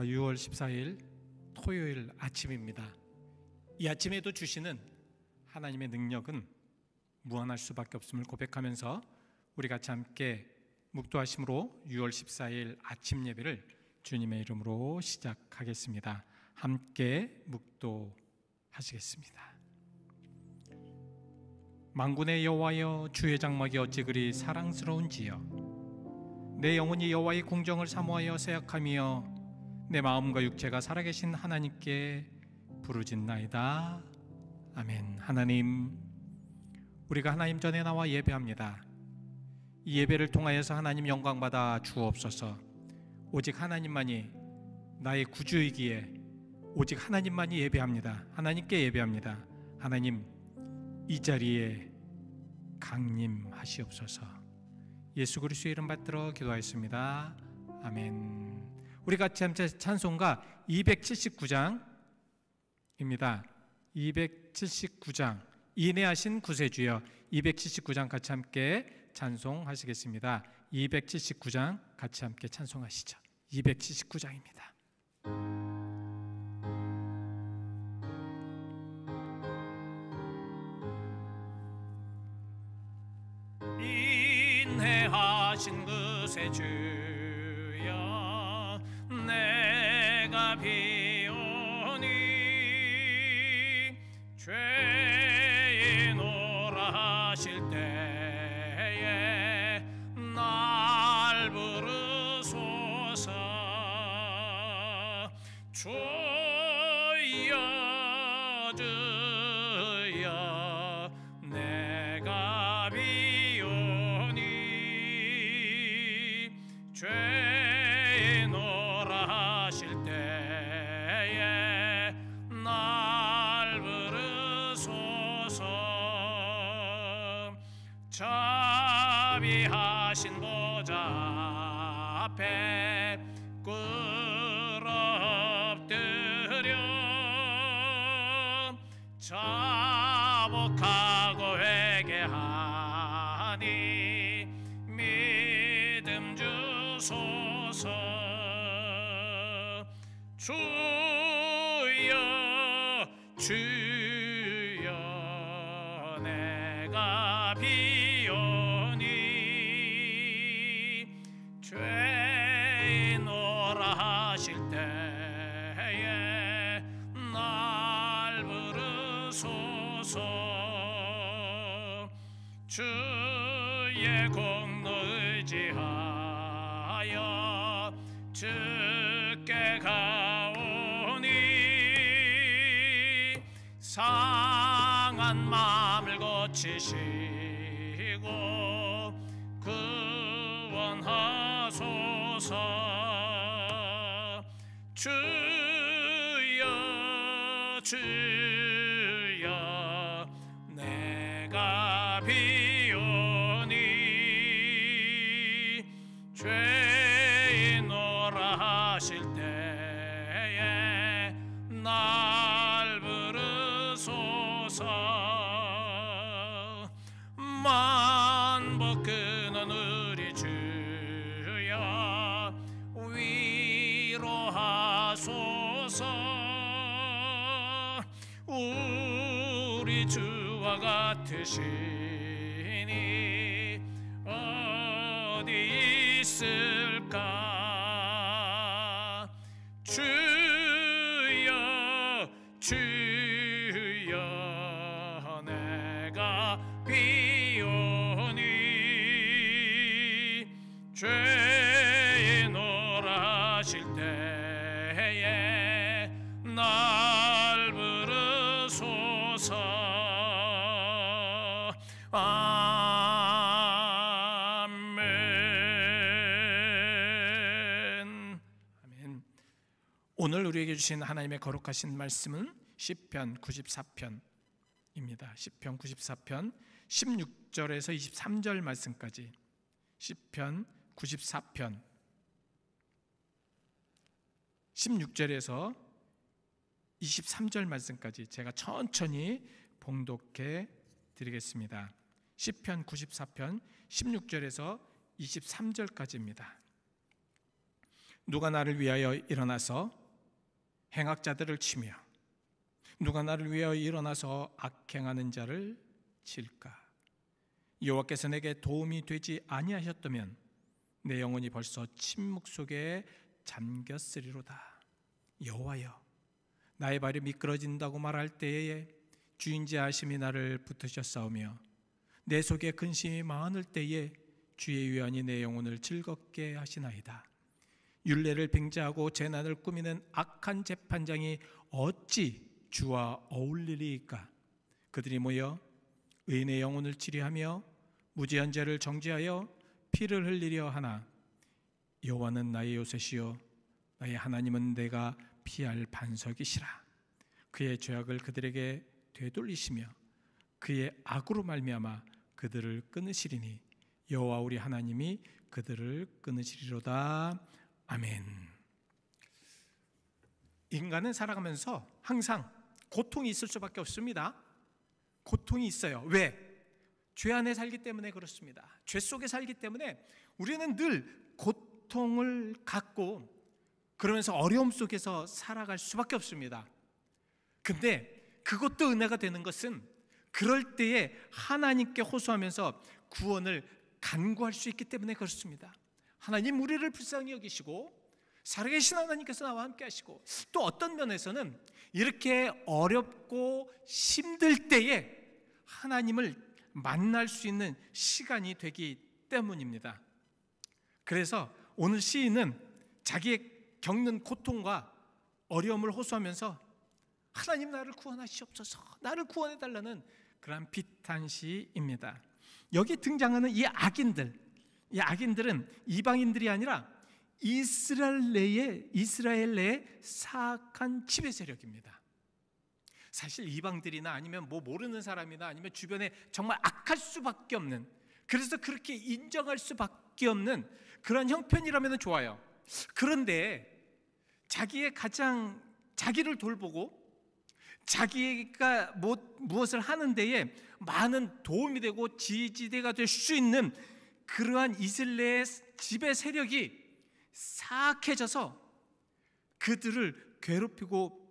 6월 14일 토요일 아침입니다. 이 아침에도 주시는 하나님의 능력은 무한할 수밖에 없음을 고백하면서 우리 같이 함께 묵도하심으로 6월 14일 아침 예배를 주님의 이름으로 시작하겠습니다. 함께 묵도하시겠습니다. 만군의 여호와여, 주의 장막이 어찌 그리 사랑스러운지요. 내 영혼이 여호와의 공정을 사모하여 생각하며 내 마음과 육체가 살아계신 하나님께 부르짖나이다. 아멘. 하나님, 우리가 하나님 전에 나와 예배합니다. 이 예배를 통하여서 하나님 영광받아 주옵소서. 오직 하나님만이 나의 구주이기에 오직 하나님만이 예배합니다. 하나님께 예배합니다. 하나님, 이 자리에 강림하시옵소서. 예수 그리스도의 이름 받들어 기도하였습니다. 아멘. 우리 같이 함께 찬송가 279장입니다. 279장 인내하신 구세주여, 279장 같이 함께 찬송하시겠습니다. 279장 같이 함께 찬송하시죠. 279장입니다. 인내하신 구세주여, 내가 비오니 죄인오라 하실 때에 날 부르소서. 주여 주여, 내가 비오니 죄인오라 하실 때에 날 부르소서. 자비하신 보좌 앞에 꿇어 엎드려 자복하고 회개하니 믿음 주소서. 주여 주여, 내가 비오니 죄인오라 하실 때에 날 부르소서. 주의 공로 의지하여 주께 가오니 상한 마음을 고치시고 구원하소서. 주여 주여, 내가 비오니 죄인오라 하실 때에 날 부르소서. 만복 근원 우리 주여, 위로하소서. 우리 주와 같으시니 어디 있을까. 주여 주여, 내가 비오니 죄인오라 하실 때에 날 부르소서. 아멘. 아멘. 오늘 우리에게 주신 하나님의 거룩하신 말씀은 시편 94편입니다. 시편 94편 16절에서 23절 말씀까지, 시편 94편 16절에서 23절 말씀까지 제가 천천히 봉독해 드리겠습니다. 시편 94편 16절에서 23절까지입니다. 누가 나를 위하여 일어나서 행악자들을 치며 누가 나를 위하여 일어나서 악행하는 자를 칠까? 여호와께서 내게 도움이 되지 아니하셨다면 내 영혼이 벌써 침묵 속에 잠겼으리로다. 여호와여, 나의 발이 미끄러진다고 말할 때에 주인지하심이 나를 붙으셨사오며 내 속에 근심이 많을 때에 주의 위안이 내 영혼을 즐겁게 하시나이다. 율례를 빙자하고 재난을 꾸미는 악한 재판장이 어찌 주와 어울리리까? 그들이 모여 의인의 영혼을 치리하며 무지한 죄를 정죄하여 피를 흘리려 하나 여호와는 나의 요새시요 나의 하나님은 내가 피할 반석이시라. 그의 죄악을 그들에게 되돌리시며 그의 악으로 말미암아 그들을 끊으시리니 여호와 우리 하나님이 그들을 끊으시리로다. 아멘. 인간은 살아가면서 항상 고통이 있을 수밖에 없습니다. 고통이 있어요. 왜? 죄 안에 살기 때문에 그렇습니다. 죄 속에 살기 때문에 우리는 늘 고통을 갖고 그러면서 어려움 속에서 살아갈 수밖에 없습니다. 근데 그것도 은혜가 되는 것은 그럴 때에 하나님께 호소하면서 구원을 간구할 수 있기 때문에 그렇습니다. 하나님 우리를 불쌍히 여기시고 살아계신 하나님께서 나와 함께 하시고 또 어떤 면에서는 이렇게 어렵고 힘들 때에 하나님을 만날 수 있는 시간이 되기 때문입니다. 그래서 오늘 시인은 자기의 겪는 고통과 어려움을 호소하면서 하나님 나를 구원하시옵소서, 나를 구원해달라는 그러한 비탄시입니다. 여기 등장하는 이 악인들은 이방인들이 아니라 이스라엘 내의 사악한 지배 세력입니다. 사실 이방들이나 아니면 모르는 사람이나 아니면 주변에 정말 악할 수밖에 없는, 그래서 그렇게 인정할 수밖에 없는 그런 형편이라면 좋아요. 그런데 자기를 돌보고 자기가 무엇을 하는 데에 많은 도움이 되고 지지대가 될 수 있는 그러한 이스라엘의 지배 세력이 사악해져서 그들을 괴롭히고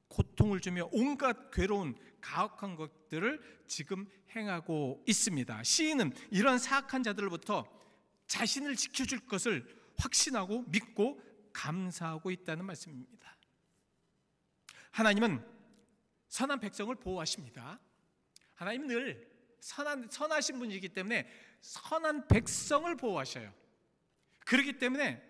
고통을 주며 온갖 괴로운 가혹한 것들을 지금 행하고 있습니다. 시인은 이런 사악한 자들로부터 자신을 지켜줄 것을 확신하고 믿고 감사하고 있다는 말씀입니다. 하나님은 선한 백성을 보호하십니다. 하나님은 늘 선하신 분이기 때문에 선한 백성을 보호하셔요. 그렇기 때문에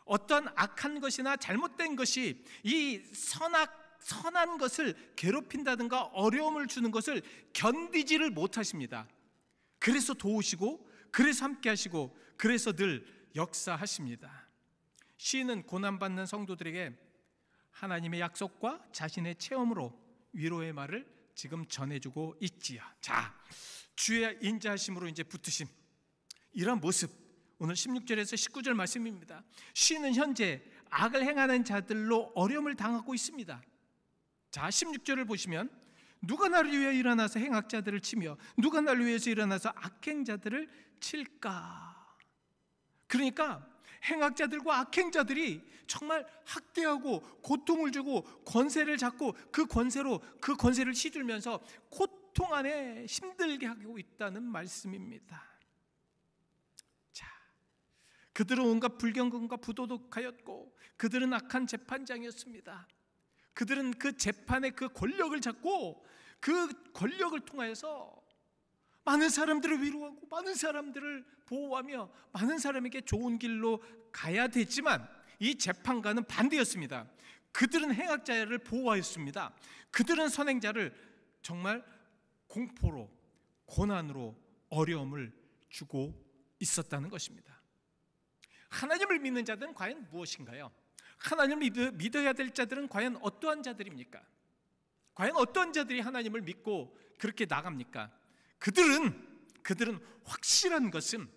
어떤 악한 것이나 잘못된 것이 이 선한 것을 괴롭힌다든가 어려움을 주는 것을 견디지를 못하십니다. 그래서 도우시고 그래서 함께 하시고 그래서 늘 역사하십니다. 시인은 고난받는 성도들에게 하나님의 약속과 자신의 체험으로 위로의 말을 지금 전해주고 있지요. 자, 주의 인자하심으로 이제 붙으심, 이런 모습, 오늘 16절에서 19절 말씀입니다. 시인은 현재 악을 행하는 자들로 어려움을 당하고 있습니다. 자, 16절을 보시면 누가 나를 위해 일어나서 행악자들을 치며 누가 나를 위해서 일어나서 악행자들을 칠까? 그러니까 행악자들과 악행자들이 정말 학대하고 고통을 주고 권세를 잡고 그 권세를 휘둘면서 고통 안에 힘들게 하고 있다는 말씀입니다. 자, 그들은 온갖 불경건과 부도덕하였고 그들은 악한 재판장이었습니다. 그들은 그 재판의 그 권력을 잡고 그 권력을 통하여서 많은 사람들을 위로하고 많은 사람들을 보호하며 많은 사람에게 좋은 길로 가야 되지만 이 재판관은 반대였습니다. 그들은 행악자를 보호하였습니다. 그들은 선행자를 정말 공포로, 고난으로, 어려움을 주고 있었다는 것입니다. 하나님을 믿는 자들은 과연 무엇인가요? 하나님을 믿어야 될 자들은 과연 어떠한 자들입니까? 과연 어떤 자들이 하나님을 믿고 그렇게 나갑니까? 그들은 확실한 것은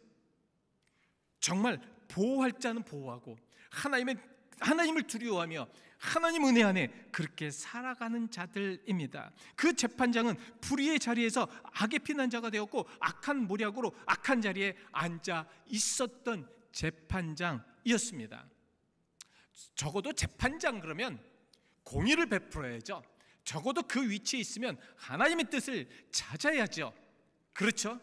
정말 보호할 자는 보호하고 하나님을 두려워하며 하나님 은혜 안에 그렇게 살아가는 자들입니다. 그 재판장은 불의의 자리에서 악의 피난자가 되었고 악한 모략으로 악한 자리에 앉아 있었던 재판장이었습니다. 적어도 재판장 그러면 공의를 베풀어야죠. 적어도 그 위치에 있으면 하나님의 뜻을 찾아야죠. 그렇죠?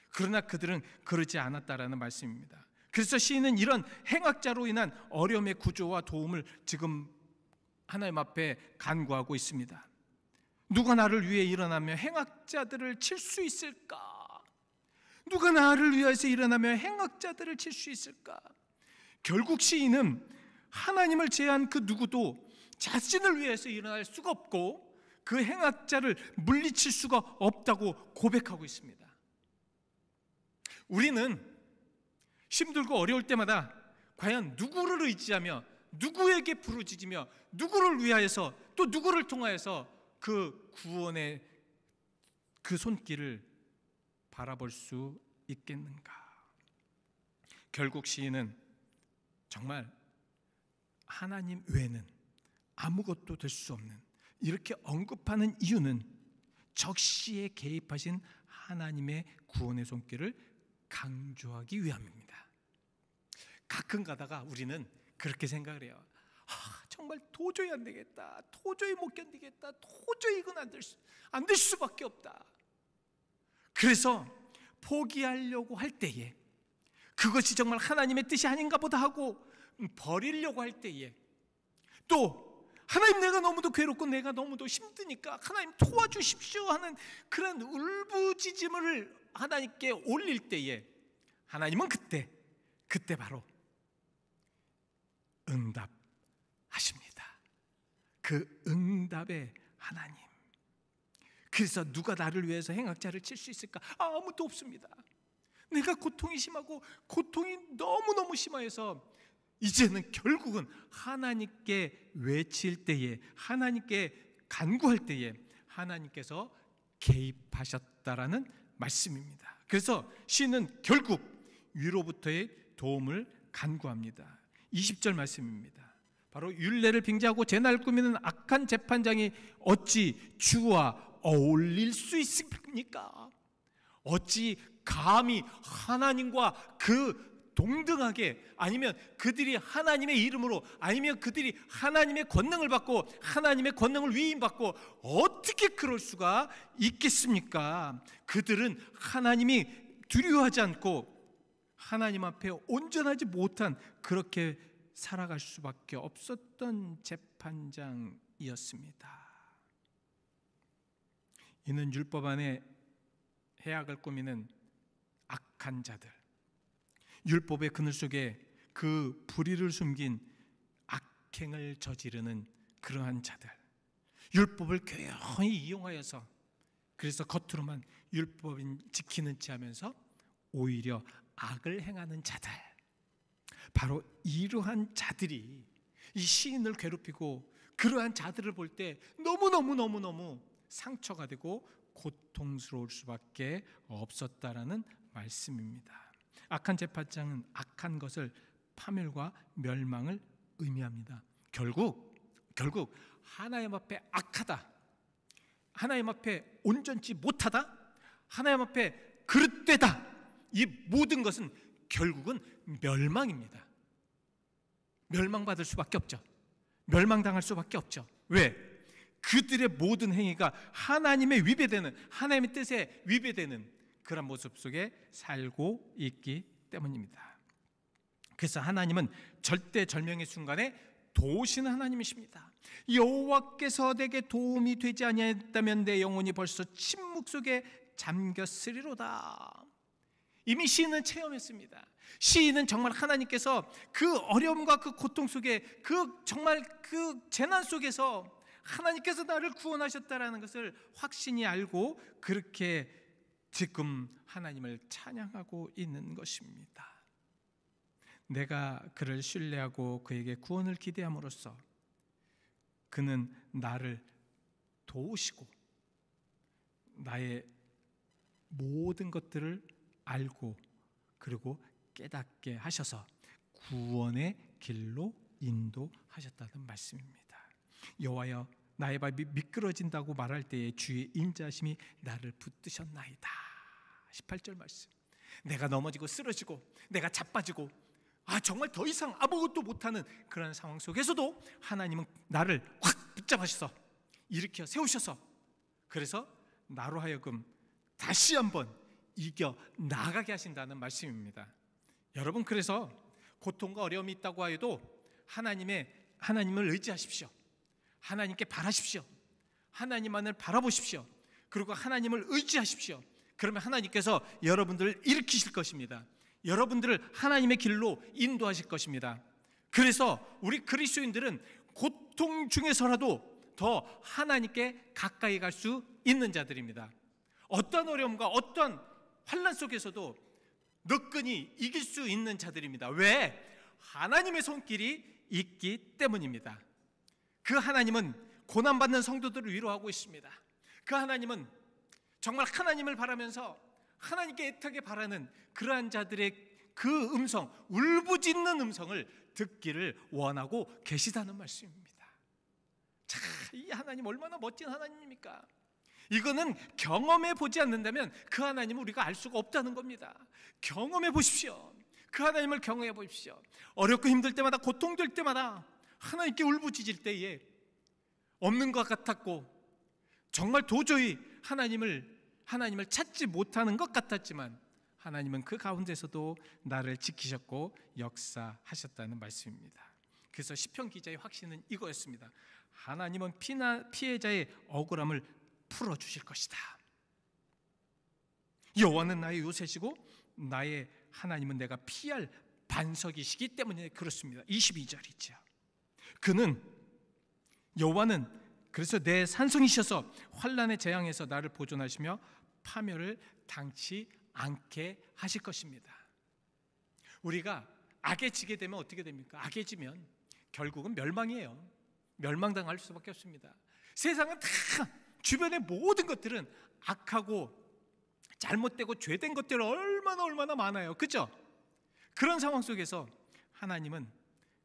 그러나 그들은 그러지 않았다라는 말씀입니다. 그래서 시인은 이런 행악자로 인한 어려움의 구조와 도움을 지금 하나님 앞에 간구하고 있습니다. 누가 나를 위해 일어나며 행악자들을 칠 수 있을까? 누가 나를 위해서 일어나며 행악자들을 칠 수 있을까? 결국 시인은 하나님을 제한 그 누구도 자신을 위해서 일어날 수가 없고 그 행악자를 물리칠 수가 없다고 고백하고 있습니다. 우리는 힘들고 어려울 때마다 과연 누구를 의지하며 누구에게 부르짖으며 누구를 위하여서 또 누구를 통하여서 그 구원의 그 손길을 바라볼 수 있겠는가? 결국 시인은 정말 하나님 외에는 아무것도 될 수 없는, 이렇게 언급하는 이유는 적시에 개입하신 하나님의 구원의 손길을 강조하기 위함입니다. 가끔 가다가 우리는 그렇게 생각을 해요. 정말 도저히 안 되겠다, 도저히 못 견디겠다, 도저히 이건 안 될 수밖에 없다. 그래서 포기하려고 할 때에, 그것이 정말 하나님의 뜻이 아닌가 보다 하고 버리려고 할 때에, 또 하나님 내가 너무도 괴롭고 내가 너무도 힘드니까 하나님 도와주십시오 하는 그런 울부짖음을 하나님께 올릴 때에 하나님은 그때 바로 응답하십니다. 그 응답의 하나님. 그래서 누가 나를 위해서 행악자를 칠 수 있을까? 아무도 없습니다. 내가 고통이 심하고 고통이 너무너무 심해서 이제는 결국은 하나님께 외칠 때에, 하나님께 간구할 때에 하나님께서 개입하셨다라는 말씀입니다. 그래서 시인은 결국 위로부터의 도움을 간구합니다. 20절 말씀입니다. 바로 율례를 빙자하고 재난을 꾸미는 악한 재판장이 어찌 주와 어울릴 수 있습니까? 어찌 감히 하나님과 그 동등하게, 아니면 그들이 하나님의 이름으로, 아니면 그들이 하나님의 권능을 받고 하나님의 권능을 위임받고 어떻게 그럴 수가 있겠습니까? 그들은 하나님이 두려워하지 않고 하나님 앞에 온전하지 못한, 그렇게 살아갈 수밖에 없었던 재판장이었습니다. 이는 율법 안에 해악을 꾸미는 악한 자들, 율법의 그늘 속에 그 불의를 숨긴 악행을 저지르는 그러한 자들, 율법을 교묘히 이용하여서, 그래서 겉으로만 율법인 지키는 체 하면서 오히려 악을 행하는 자들, 바로 이러한 자들이 이 시인을 괴롭히고, 그러한 자들을 볼 때 너무너무 상처가 되고 고통스러울 수밖에 없었다라는 말씀입니다. 악한 재판장은 악한 것을 파멸과 멸망을 의미합니다. 결국 하나님 앞에 악하다, 하나님 앞에 온전치 못하다, 하나님 앞에 그릇되다, 이 모든 것은 결국은 멸망입니다. 멸망받을 수밖에 없죠. 멸망당할 수밖에 없죠. 왜? 그들의 모든 행위가 하나님의 위배되는, 하나님의 뜻에 위배되는 그런 모습 속에 살고 있기 때문입니다. 그래서 하나님은 절대절명의 순간에 도우시는 하나님이십니다. 여호와께서 내게 도움이 되지 아니하였다면 내 영혼이 벌써 침묵 속에 잠겼으리로다. 이미 시인은 체험했습니다. 시인은 정말 하나님께서 그 어려움과 그 고통 속에, 정말 그 재난 속에서 하나님께서 나를 구원하셨다라는 것을 확신히 알고 그렇게 지금 하나님을 찬양하고 있는 것입니다. 내가 그를 신뢰하고 그에게 구원을 기대함으로써 그는 나를 도우시고 나의 모든 것들을 알고 그리고 깨닫게 하셔서 구원의 길로 인도하셨다는 말씀입니다. 여호와여, 나의 발이 미끄러진다고 말할 때에 주의 인자심이 나를 붙드셨나이다. 18절 말씀. 내가 넘어지고 쓰러지고 내가 자빠지고 정말 더 이상 아무것도 못하는 그런 상황 속에서도 하나님은 나를 확 붙잡으셔서 일으켜 세우셔서, 그래서 나로 하여금 다시 한번 이겨 나가게 하신다는 말씀입니다. 여러분, 그래서 고통과 어려움이 있다고 해도 하나님을 의지하십시오. 하나님께 바라십시오. 하나님만을 바라보십시오. 그리고 하나님을 의지하십시오. 그러면 하나님께서 여러분들을 일으키실 것입니다. 여러분들을 하나님의 길로 인도하실 것입니다. 그래서 우리 그리스도인들은 고통 중에서라도 더 하나님께 가까이 갈 수 있는 자들입니다. 어떤 어려움과 어떤 환난 속에서도 너끈히 이길 수 있는 자들입니다. 왜? 하나님의 손길이 있기 때문입니다. 그 하나님은 고난받는 성도들을 위로하고 있습니다. 그 하나님은 정말 하나님을 바라면서 하나님께 애타게 바라는 그러한 자들의 그 음성, 울부짖는 음성을 듣기를 원하고 계시다는 말씀입니다. 자, 이 하나님 얼마나 멋진 하나님입니까? 이거는 경험해 보지 않는다면 그 하나님을 우리가 알 수가 없다는 겁니다. 경험해 보십시오. 그 하나님을 경험해 보십시오. 어렵고 힘들 때마다, 고통될 때마다 하나님께 울부짖을 때에 없는 것 같았고 정말 도저히 하나님을 찾지 못하는 것 같았지만 하나님은 그 가운데서도 나를 지키셨고 역사하셨다는 말씀입니다. 그래서 시편 기자의 확신은 이거였습니다. 하나님은 피해자의 억울함을 풀어주실 것이다. 여호와는 나의 요새시고 나의 하나님은 내가 피할 반석이시기 때문에 그렇습니다. 22절이죠. 여호와는 그래서 내 산성이셔서 환난의 재앙에서 나를 보존하시며 파멸을 당치 않게 하실 것입니다. 우리가 악에 지게 되면 어떻게 됩니까? 악에 지면 결국은 멸망이에요. 멸망당할 수밖에 없습니다. 세상은 다 주변의 모든 것들은 악하고 잘못되고 죄된 것들이 얼마나 많아요. 그렇죠? 그런 상황 속에서 하나님은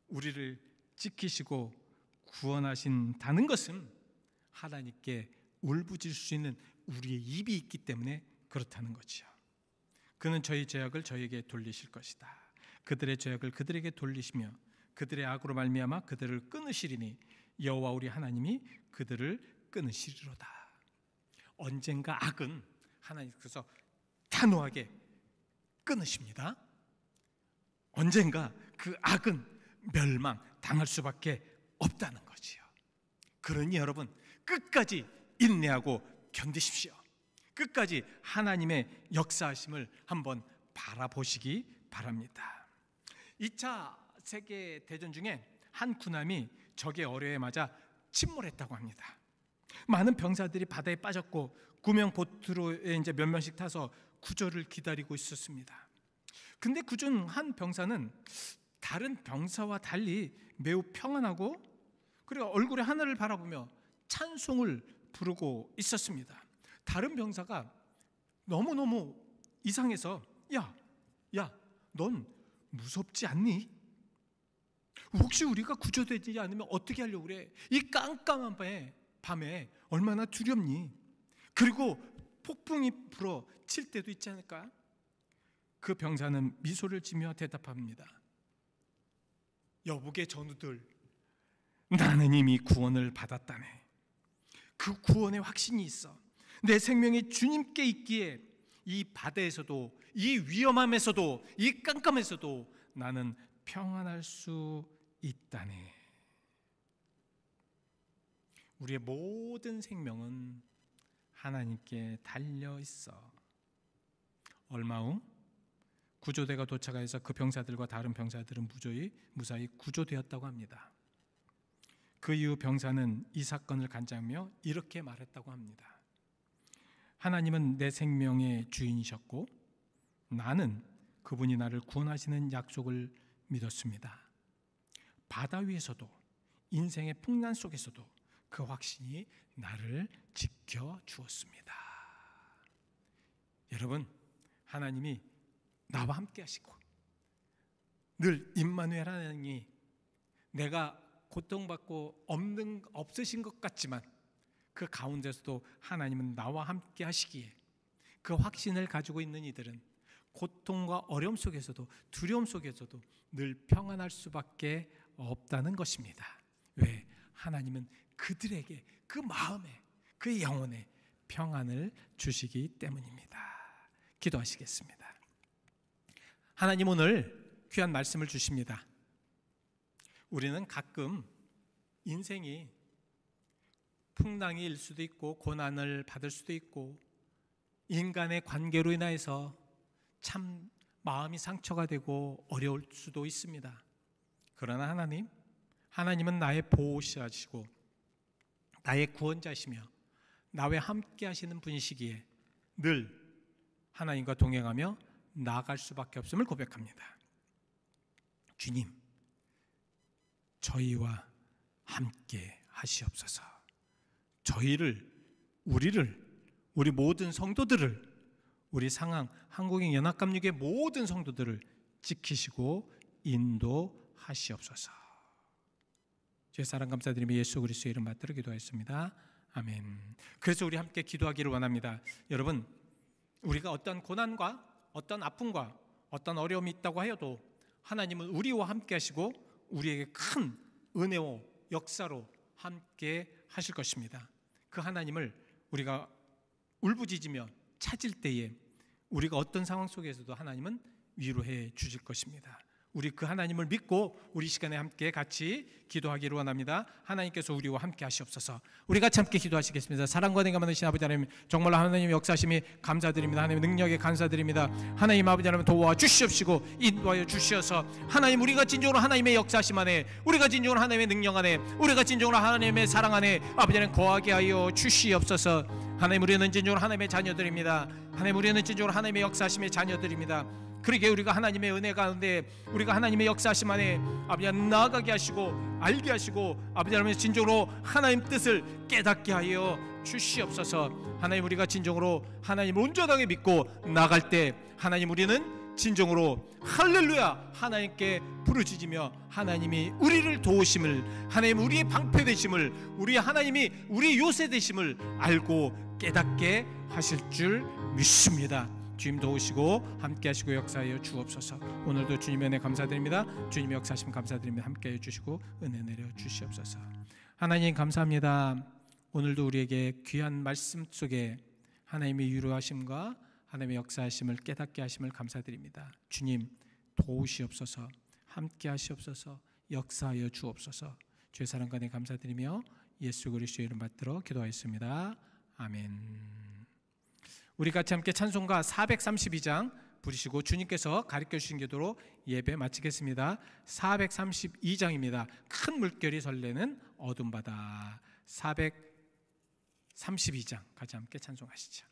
우리를 지키시고 구원하신다는 것은 하나님께 울부짖을 수 있는 우리의 입이 있기 때문에 그렇다는 거죠. 그는 저희 죄악을 저에게 돌리실 것이다. 그들의 죄악을 그들에게 돌리시며 그들의 악으로 말미암아 그들을 끊으시리니 여호와 우리 하나님이 그들을 끊으시리로다. 언젠가 악은 하나님께서 단호하게 끊으십니다. 언젠가 그 악은 멸망당할 수밖에 없다는 거지요. 그러니 여러분, 끝까지 인내하고 견디십시오. 끝까지 하나님의 역사하심을 한번 바라보시기 바랍니다. 2차 세계대전 중에 한 군함이 적의 어뢰에 맞아 침몰했다고 합니다. 많은 병사들이 바다에 빠졌고 구명 보트로에 이제 몇 명씩 타서 구조를 기다리고 있었습니다. 근데 그중 한 병사는 다른 병사와 달리 매우 평안하고 그리고 얼굴에 하늘을 바라보며 찬송을 부르고 있었습니다. 다른 병사가 너무너무 이상해서 야, 넌 무섭지 않니? 혹시 우리가 구조되지 않으면 어떻게 하려고 그래? 이 깜깜한 밤에 얼마나 두렵니? 그리고 폭풍이 불어 칠 때도 있지 않을까? 그 병사는 미소를 지며 대답합니다. 여북의 전우들, 나는 이미 구원을 받았다네. 그 구원의 확신이 있어. 내 생명이 주님께 있기에 이 바다에서도, 이 위험함에서도, 이 깜깜에서도 나는 평안할 수 있다네. 우리의 모든 생명은 하나님께 달려 있어. 얼마 후 구조대가 도착해서 그 병사들과 다른 병사들은 무사히 구조되었다고 합니다. 그 이후 병사는 이 사건을 간장하며 이렇게 말했다고 합니다. 하나님은 내 생명의 주인이셨고 나는 그분이 나를 구원하시는 약속을 믿었습니다. 바다 위에서도 인생의 풍랑 속에서도 그 확신이 나를 지켜주었습니다. 여러분, 하나님이 나와 함께 하시고 늘 임마누엘 하나님이 내가 고통받고 없으신 것 같지만 그 가운데서도 하나님은 나와 함께 하시기에 그 확신을 가지고 있는 이들은 고통과 어려움 속에서도 두려움 속에서도 늘 평안할 수밖에 없다는 것입니다. 왜? 하나님은 그들에게 그 마음에 그 영혼에 평안을 주시기 때문입니다. 기도하시겠습니다. 하나님, 오늘 귀한 말씀을 주십니다. 우리는 가끔 인생이 풍랑일 수도 있고 고난을 받을 수도 있고 인간의 관계로 인해서 참 마음이 상처가 되고 어려울 수도 있습니다. 그러나 하나님은 나의 보호자시고 나의 구원자시며 나와 함께 하시는 분이시기에 늘 하나님과 동행하며 나아갈 수밖에 없음을 고백합니다. 주님, 저희와 함께 하시옵소서. 우리 모든 성도들을, 우리 상황 한국인 연합감육의 모든 성도들을 지키시고 인도하시옵소서. 주의 사랑 감사드리며 예수 그리스도의 이름 받들어 기도하였습니다. 아멘. 그래서 우리 함께 기도하기를 원합니다. 여러분, 우리가 어떤 고난과 어떤 아픔과 어떤 어려움이 있다고 하여도 하나님은 우리와 함께 하시고 우리에게 큰 은혜와 역사로 함께 하실 것입니다. 그 하나님을 우리가 울부짖으며 찾을 때에 우리가 어떤 상황 속에서도 하나님은 위로해 주실 것입니다. 우리 그 하나님을 믿고 우리 시간에 함께 같이 기도하기를 원합니다. 하나님께서 우리와 함께 하시옵소서. 우리 같이 함께 기도하시겠습니다. 사랑과 은혜가 많으신 아버지 하나님, 정말 하나님의 역사심이 감사드립니다. 하나님의 능력에 감사드립니다. 하나님 아버지 하나님 도와주시옵시고 인도하여 주시어서 하나님, 우리가 진정으로 하나님의 역사심 안에, 우리가 진정으로 하나님의 능력 안에, 우리가 진정으로 하나님의 사랑 안에 아버지 하나님 거하게 하여 주시옵소서. 하나님, 우리는 진정으로 하나님의 자녀들입니다. 하나님, 우리는 진정으로 하나님의 역사심의 자녀들입니다. 그러게 우리가 하나님의 은혜 가운데, 우리가 하나님의 역사심 안에 아버지 하나님 나아가게 하시고 알게 하시고 아버지 하나님 진정으로 하나님 뜻을 깨닫게 하여 주시옵소서. 하나님, 우리가 진정으로 하나님 온전하게 믿고 나갈 때 하나님, 우리는 진정으로 할렐루야 하나님께 부르짖으며 하나님이 우리를 도우심을, 하나님 우리의 방패 되심을, 우리 하나님이 우리 요새 되심을 알고 깨닫게 하실 줄 믿습니다. 주님 도우시고 함께 하시고 역사하여 주옵소서. 오늘도 주님의 은혜 감사드립니다. 주님의 역사하심 감사드리며 함께해 주시고 은혜 내려 주시옵소서. 하나님 감사합니다. 오늘도 우리에게 귀한 말씀 속에 하나님의 위로하심과 하나님의 역사하심을 깨닫게 하심을 감사드립니다. 주님 도우시옵소서. 함께 하시옵소서. 역사하여 주옵소서. 주의 사랑과 은혜 감사드리며 예수 그리스도의 이름 받들어 기도하였습니다. 아멘. 우리 같이 함께 찬송가 432장 부르시고 주님께서 가르쳐 주신 기도로 예배 마치겠습니다. 432장입니다. 큰 물결이 설레는 어둠 바다. 432장 같이 함께 찬송하시죠.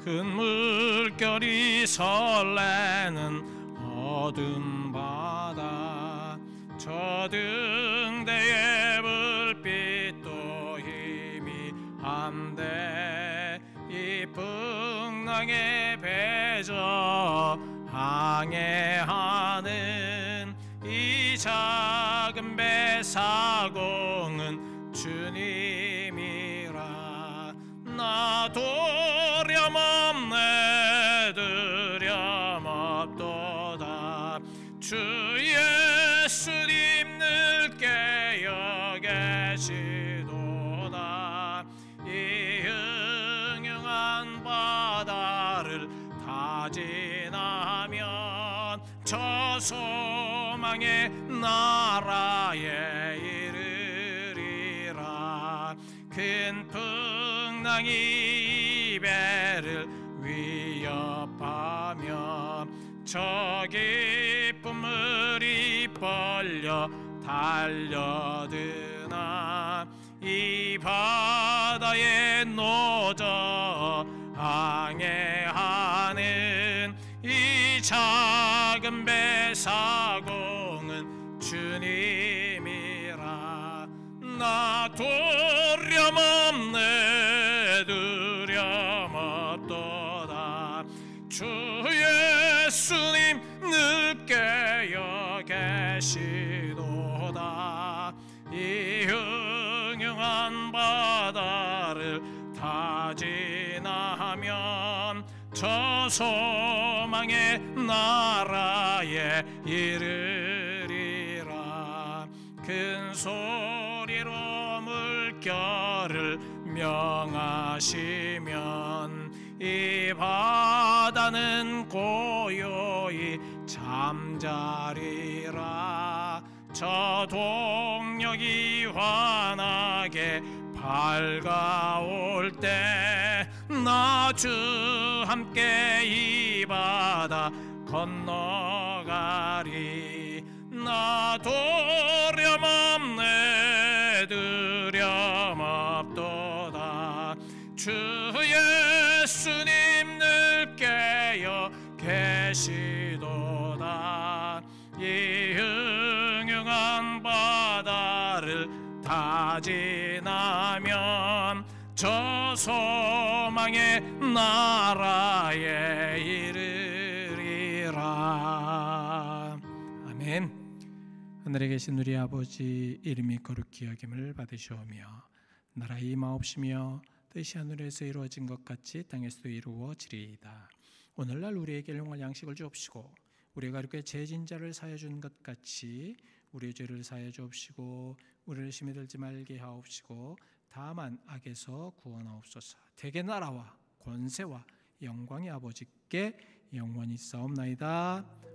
큰 물결이 설레는 어둠 바다, 저 등대의 불빛도 희미한데 이 풍랑에 배저 항해하는 이 작은 배 사공은 주님이라. 나 두려움없네 두려움없도다. 주 예수님 늘 깨어 계시도다. 이 흥흥한 바다를 다 지나면 저 소망의 나라에 이르리라. 큰 풍랑이 배를 위협하며 저 깊은 물이 벌려 달려드나 이 바다에 노저 항해하는 이 작은 배 사공은 주님이라. 나 두려움없네 두려움없도다. 주 예수님 계시도다. 이 흥흥한 바다를 다 지나면 저 소망의 나라에 이르리라. 큰 소리로 물결을 명하시면 이 바다는 고요히 잠자리라. 저 동력이 환하게 밝아올 때 나 주 함께 이 바다 건너가리. 나 두려움없네 두려움없도다. 주 예수님 늘 깨어 계시도다. 이 흥흥한 바다를 다 지나면 저 소망의 나라에 이르리라. 아멘. 하늘에 계신 우리 아버지, 이름이 거룩히 여김을 받으시오며 나라의 임하옵시며 뜻이 하늘에서 이루어진 것 같이 땅에서도 이루어지리이다. 오늘날 우리에게 일용할 양식을 주옵시고 우리가 이렇게 죄진 자를 사하여 준 것 같이 우리의 죄를 사하여 주옵시고 우리를 심히 들지 말게 하옵시고 다만 악에서 구원하옵소서. 대개 나라와 권세와 영광이 아버지께 영원히 있사옵나이다.